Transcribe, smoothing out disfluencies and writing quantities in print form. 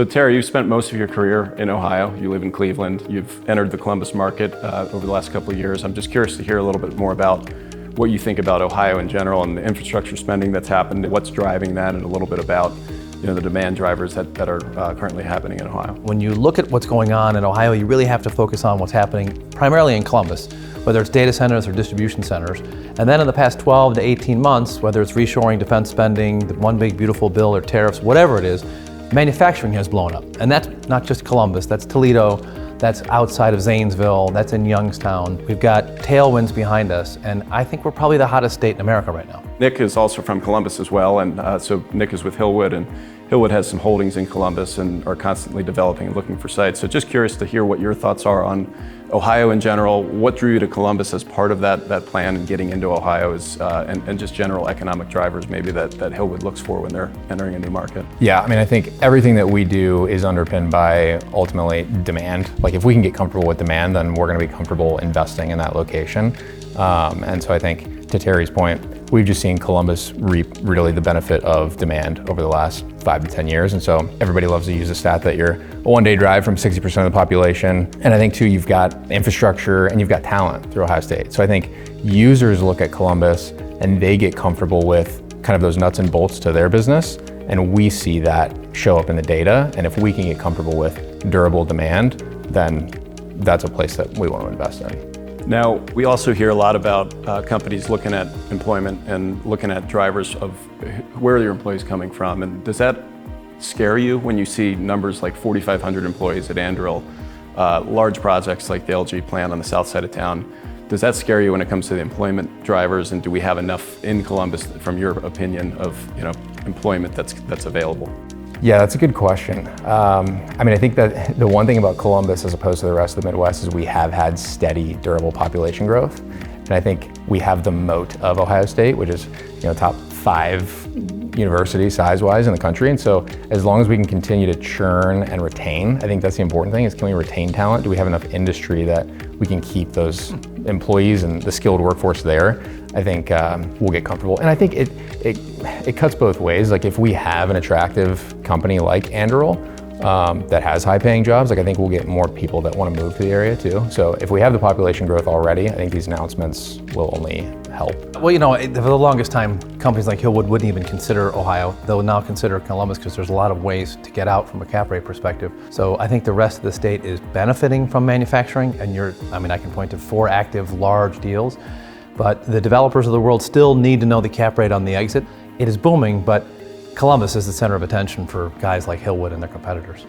So Terry, you've spent most of your career in Ohio. You live in Cleveland. You've entered the Columbus market over the last couple of years. I'm just curious to hear a little bit more about what you think about Ohio in general and the infrastructure spending that's happened, what's driving that, and a little bit about the demand drivers that are currently happening in Ohio. When you look at what's going on in Ohio, you really have to focus on what's happening primarily in Columbus, whether it's data centers or distribution centers. And then in the past 12 to 18 months, whether it's reshoring defense spending, the one big beautiful bill or tariffs, whatever it is, manufacturing has blown up. And that's not just Columbus, that's Toledo, that's outside of Zanesville, that's in Youngstown. We've got tailwinds behind us, and I think we're probably the hottest state in America right now. Nick is also from Columbus as well, and so Nick is with Hillwood, and Hillwood has some holdings in Columbus and are constantly developing and looking for sites. So just curious to hear what your thoughts are on Ohio in general. What drew you to Columbus as part of that plan and getting into Ohio is, and just general economic drivers maybe that Hillwood looks for when they're entering a new market? Yeah, I mean, I think everything that we do is underpinned by ultimately demand. Like if we can get comfortable with demand, then we're gonna be comfortable investing in that location. And so I think to Terry's point, we've just seen Columbus reap really the benefit of demand over the last 5 to 10 years. And so everybody loves to use the stat that you're a one-day drive from 60% of the population. And I think too, you've got infrastructure and you've got talent through Ohio State. So I think users look at Columbus and they get comfortable with kind of those nuts and bolts to their business. And we see that show up in the data. And if we can get comfortable with durable demand, then that's a place that we want to invest in. Now, we also hear a lot about companies looking at employment and looking at drivers of where are your employees coming from. And does that scare you when you see numbers like 4,500 employees at Anduril, large projects like the LG plant on the south side of town? Does that scare you when it comes to the employment drivers? And do we have enough in Columbus, from your opinion, of employment that's available? Yeah, that's a good question. I mean, I think that the one thing about Columbus as opposed to the rest of the Midwest is we have had steady, durable population growth. And I think we have the moat of Ohio State, which is top 5 university size-wise in the country. And so as long as we can continue to churn and retain, I think that's the important thing is, can we retain talent? Do we have enough industry that we can keep those employees and the skilled workforce there? I think we'll get comfortable. And I think it cuts both ways. Like if we have an attractive company like Anduril that has high paying jobs, like I think we'll get more people that want to move to the area too. So if we have the population growth already, I think these announcements will only help. Well, for the longest time, companies like Hillwood wouldn't even consider Ohio. They'll now consider Columbus because there's a lot of ways to get out from a cap rate perspective. So I think the rest of the state is benefiting from manufacturing, and I can point to 4 active large deals. But the developers of the world still need to know the cap rate on the exit. It is booming, but Columbus is the center of attention for guys like Hillwood and their competitors.